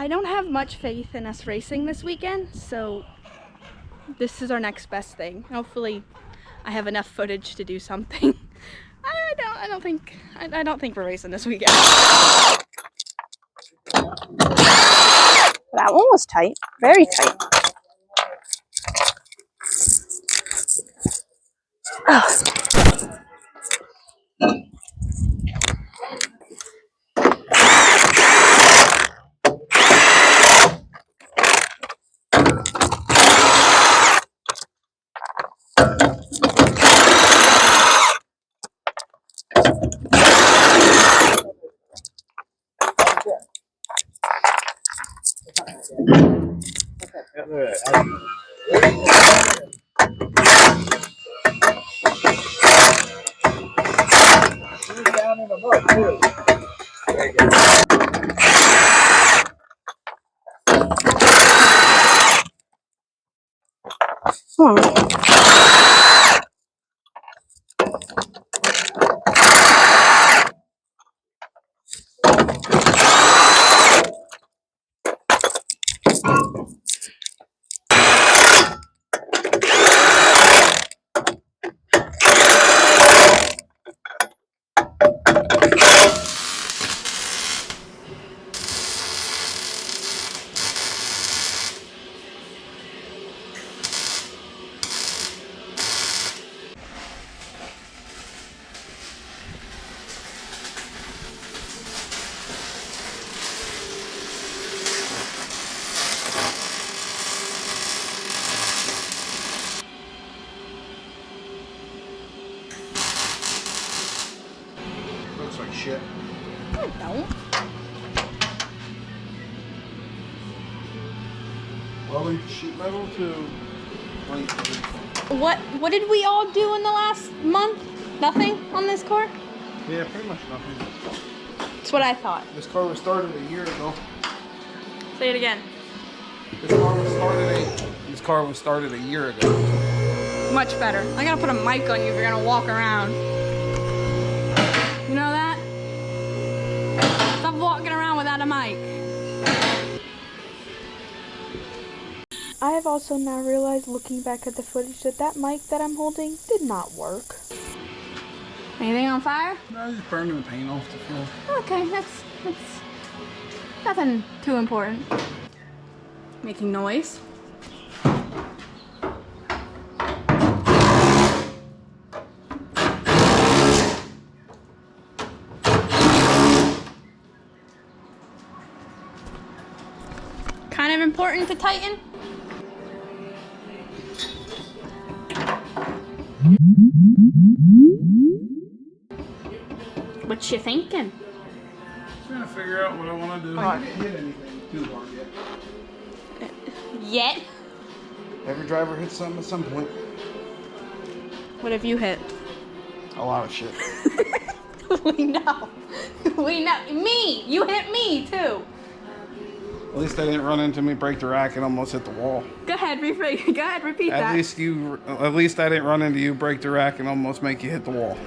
I don't have much faith in us racing this weekend, so this is our next best thing. Hopefully I have enough footage to do something. I don't think we're racing this weekend. That one was tight, very tight. Oh. Looks like shit. I don't. Welding sheet metal to plate. What did we all do in the last month? Nothing on this car? Yeah, pretty much nothing. That's what I thought. This car was started a year ago. Say it again. This car was started a year ago. Much better. I gotta put a mic on you if you're gonna walk around. You know that? Stop walking around without a mic. I have also now realized, looking back at the footage, that that mic that I'm holding did not work. Anything on fire? No, just burning the paint off the floor. Okay, that's nothing too important. Making noise. Kind of important to tighten. What you thinking? Just trying to figure out what I want to do. I didn't hit anything too hard yet. Yet? Every driver hits something at some point. What have you hit? A lot of shit. We know. We know. Me! You hit me too. At least I didn't run into me, break the rack, and almost hit the wall. Go ahead, repeat that. At least I didn't run into you, break the rack, and almost make you hit the wall.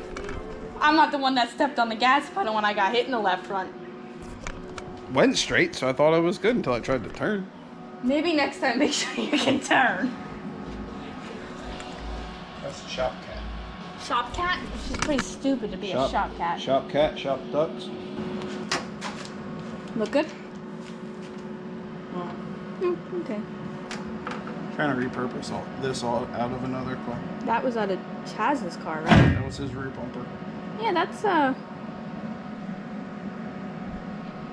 I'm not the one that stepped on the gas pedal when I got hit in the left front. Went straight, so I thought I was good until I tried to turn. Maybe next time make sure you can turn. That's a shop cat. Shop cat? She's pretty stupid to be a shop cat. Shop cat, shop ducks. Look good? Okay. Trying to repurpose this out of another car. That was out of Chaz's car, right? That was his rear bumper. Yeah, that's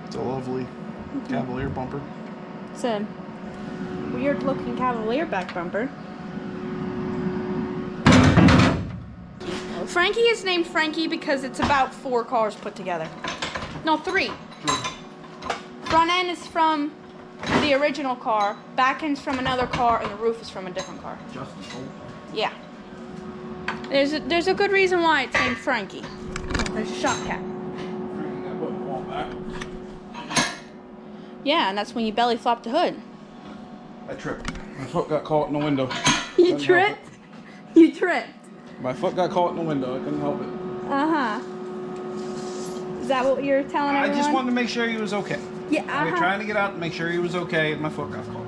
It's a lovely Cavalier bumper. it's a weird looking Cavalier back bumper. Frankie is named Frankie because it's about 4 cars put together. No, 3. Front end is from the original car, back end's from another car, and the roof is from a different car. Yeah. There's a good reason why it's named Frankie. There's a shop cat. Yeah, and that's when you belly flop the hood. I tripped. My foot got caught in the window. You tripped? You tripped. My foot got caught in the window. I couldn't help it. Uh-huh. Is that what you're telling everyone? I just wanted to make sure he was okay. Yeah. I was trying to get out and make sure he was okay, and my foot got caught.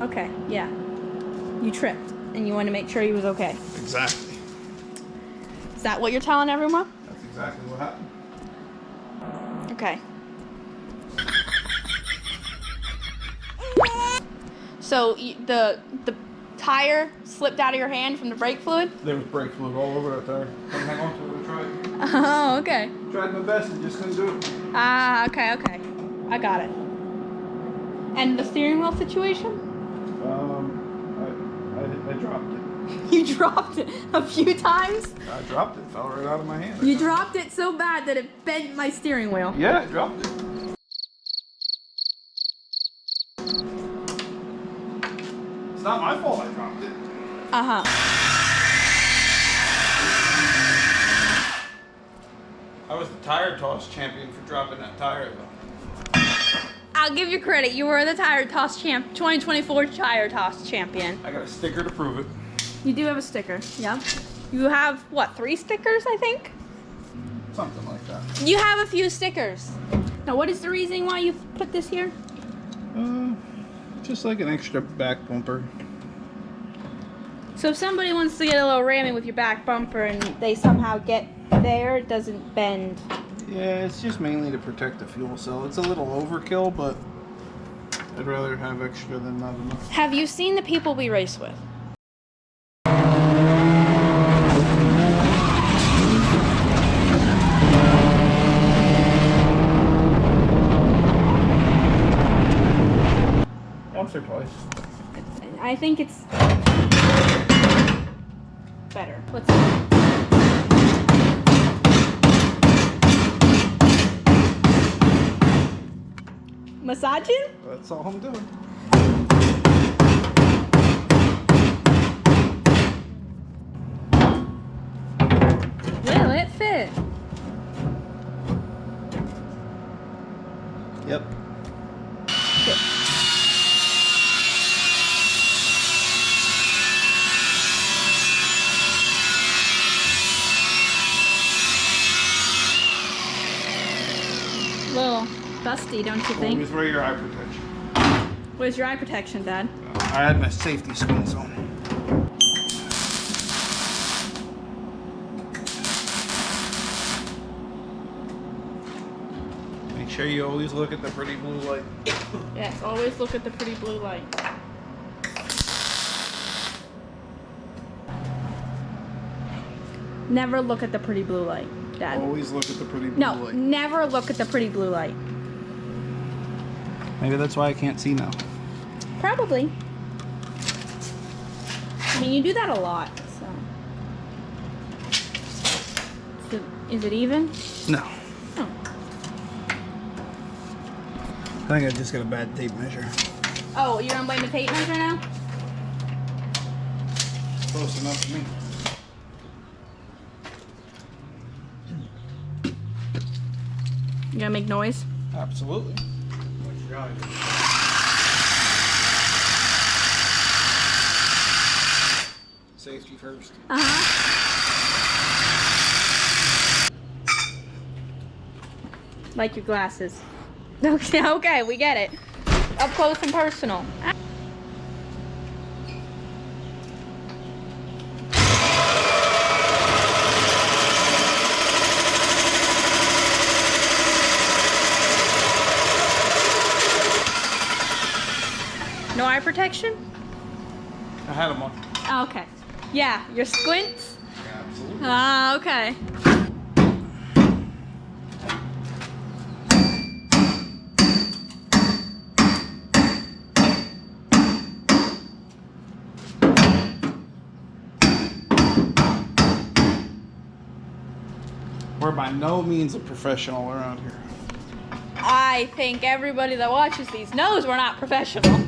Okay. Yeah. You tripped, and you wanted to make sure he was okay. Exactly. Is that what you're telling everyone? That's exactly what happened. Okay. So the tire slipped out of your hand from the brake fluid? There was brake fluid all over that tire. Couldn't hang on to it. I tried. Oh, okay. Tried my best and just couldn't do it. Okay. I got it. And the steering wheel situation? I dropped it. You dropped it a few times? I dropped it. Fell right out of my hand. You dropped it so bad that it bent my steering wheel. Yeah, I dropped it. It's not my fault I dropped it. I was the tire toss champion for dropping that tire though. I'll give you credit. You were the tire toss 2024 tire toss champion. I got a sticker to prove it. You do have a sticker. Yeah. You have what? 3 stickers, I think. Something like that. You have a few stickers. Now, what is the reason why you put this here? Just like an extra back bumper. So if somebody wants to get a little ramming with your back bumper and they somehow get there, it doesn't bend. Yeah, it's just mainly to protect the fuel cell. It's a little overkill, but I'd rather have extra than not enough. Have you seen the people we race with? Once or twice. I think it's better. Let's see. Massaging? That's all I'm doing. Will it fit? Yep. Little busty, don't you think? Always wear your eye protection. Where's your eye protection, Dad? I had my safety squeeze on. Make sure you always look at the pretty blue light. Yes, always look at the pretty blue light. Never look at the pretty blue light, Dad. Always look at the pretty blue No, light. never look at the pretty blue light. Maybe that's why I can't see now. Probably. I mean, you do that a lot, so. Is it even? No. Oh. I think I just got a bad tape measure. Oh, you're gonna blame the tape measure now? Close enough for me. You gonna make noise? Absolutely. Safety first. Like your glasses. Okay, we get it. Up close and personal. No eye protection? I had them on. Okay. Yeah, your squints? Yeah, absolutely. Okay. We're by no means a professional around here. I think everybody that watches these knows we're not professional.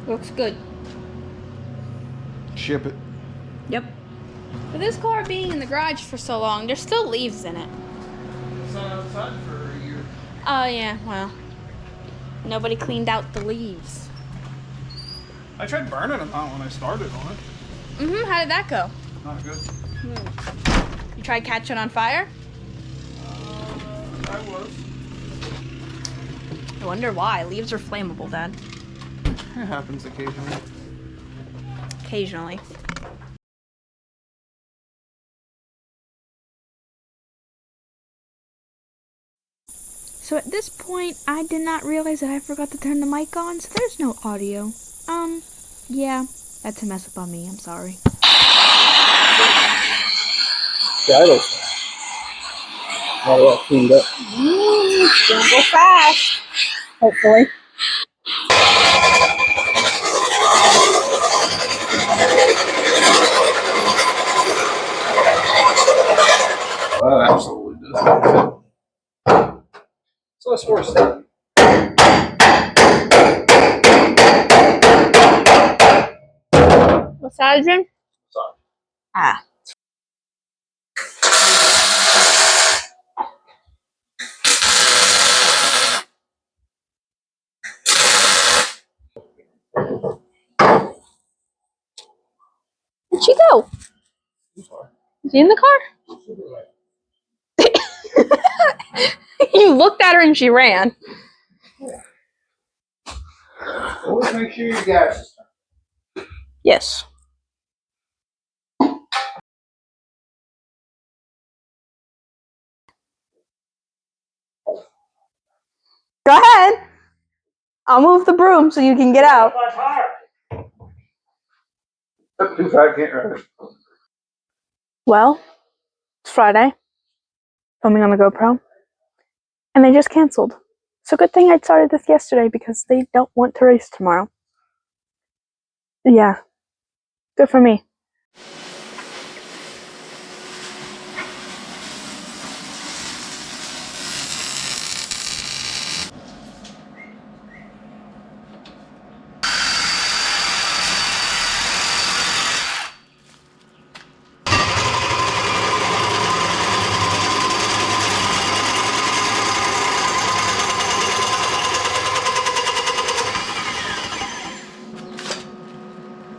Looks good. ship it. Yep. For this car being in the garage for so long, there's still leaves in it. It's not outside for a year. Oh, yeah, well. Nobody cleaned out the leaves. I tried burning them out when I started on it. Mm-hmm, how did that go? Not good. You tried catching on fire? I was. I wonder why. Leaves are flammable, Dad. It happens occasionally. Occasionally. So at this point, I did not realize that I forgot to turn the mic on, so there's no audio. Yeah, that's a mess up on me. I'm sorry. Not all cleaned up. It's gonna go fast. Hopefully. That absolutely does. So let's force it. What's that, Adrian? Sorry. Ah. Where'd she go? I'm sorry. Is he in the car? You looked at her and she ran. Always make sure your gas is turned. Yes. Go ahead. I'll move the broom so you can get out. Too fat, can't ride it. Well, it's Friday. Filming on the GoPro. And they just canceled. So good thing I started this yesterday because they don't want to race tomorrow. Yeah. Good for me.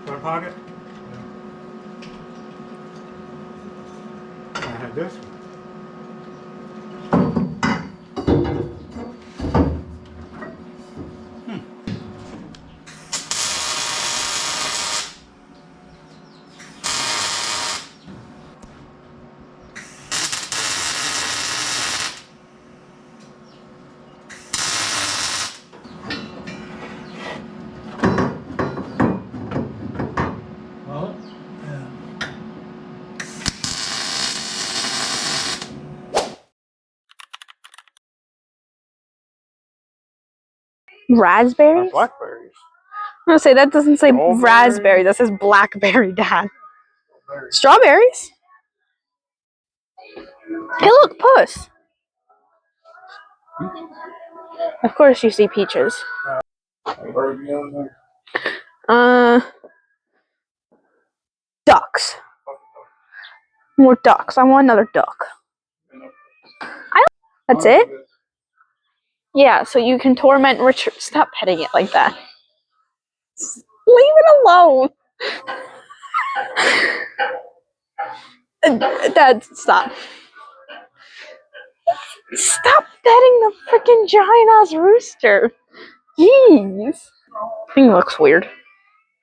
Front pocket? I had this one. Well, Raspberries? Blackberries. I'm gonna say that doesn't say Strawberries. raspberry, that says blackberry, Dad. Strawberries? Hey, look, puss. Of course you see peaches. Ducks. More ducks. I want another duck. That's it? Yeah, so you can torment Richard. Stop petting it like that. Leave it alone. Dad, stop. Stop petting the freaking giant ass rooster. Jeez. Thing looks weird.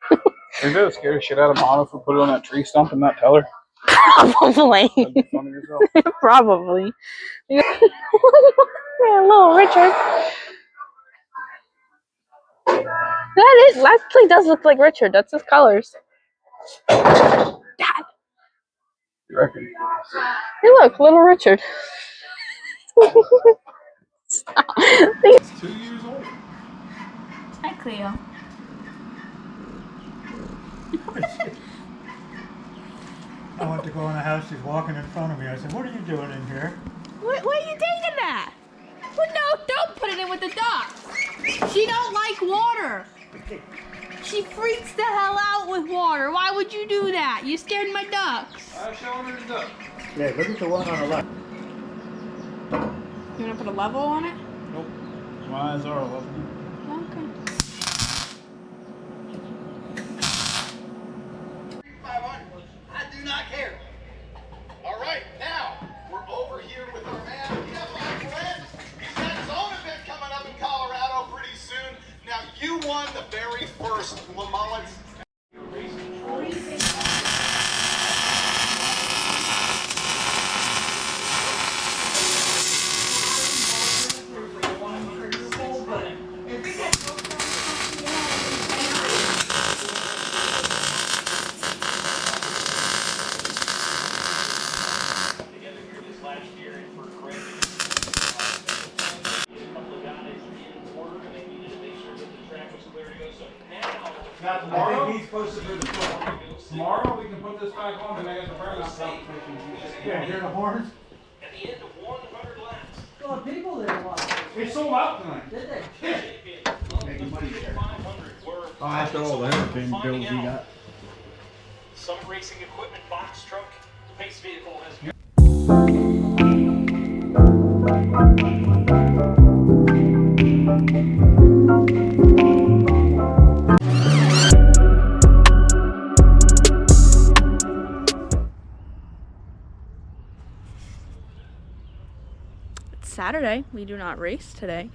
If it would scare the shit out of Mama if we put it on that tree stump and not tell her. Probably. That'd be funny as hell. Probably. Yeah, little Richard. That actually does look like Richard. That's his colors. Dad. You reckon? Hey, look, little Richard. Stop. It's 2 years old. Hi, Cleo. I went to go in the house, she's walking in front of me. I said, what are you doing in here? Where are you taking that? Well, no, don't put it in with the ducks. She don't like water. She freaks the hell out with water. Why would you do that? You scared my ducks. I'm showing her the duck. Yeah, look at the one on the left. You want to put a level on it? Nope. My eyes are level. Okay. 500. I do not care. All right, now we're over here with our man. He got my friend. He's got his own event coming up in Colorado pretty soon. Now you won the very first Mullins. Now I think he's supposed to do the floor. tomorrow we can put this back on and I got the practice competition. Yeah, hear the horns? At the end of 100 laps. Well, people there watch. They sold out tonight. Did they? Making money there. 500 were After all the hurricane bills he got. Summit Racing Equipment box truck pace vehicle has. It's Saturday. We do not race today.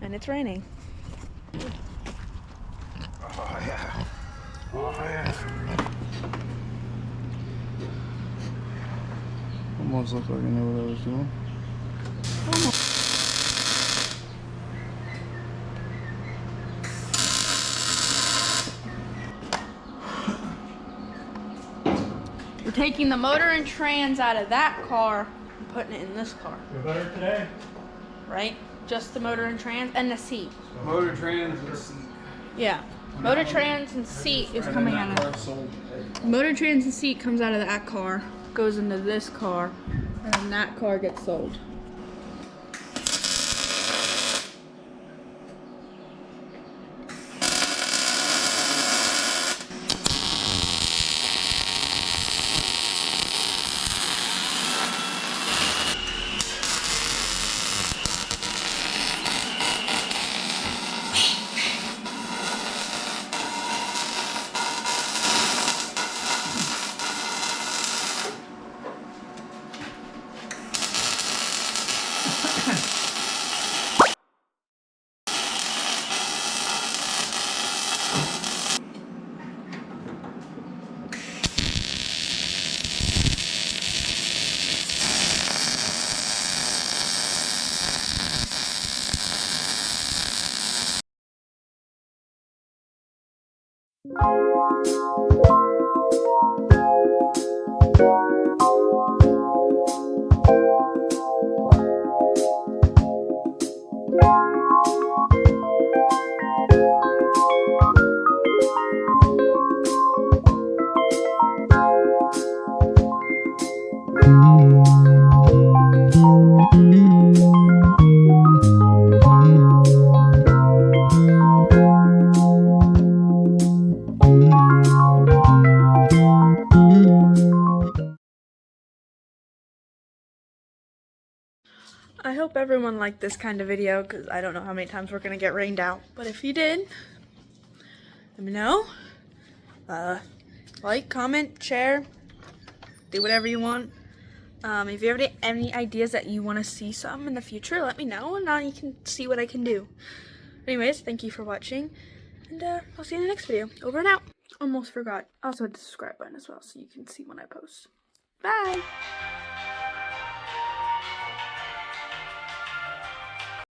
And it's raining. Oh yeah. Oh yeah. Almost looked like I knew what I was doing. We're taking the motor and trans out of that car and putting it in this car. Feel better today? Right? Just the motor and trans and the seat. Motor trans and seat. Yeah. Motor trans and seat is And coming then out that of. car sold. Motor trans and seat comes out of that car, goes into this car, and then that car gets sold. I hope everyone liked this kind of video because I don't know how many times we're going to get rained out. But if you did, let me know. Like, comment, share, do whatever you want. If you have any ideas that you want to see some in the future, let me know and you can see what I can do. Anyways, thank you for watching and I'll see you in the next video. Over and out. Almost forgot. Also hit the subscribe button as well so you can see when I post. Bye!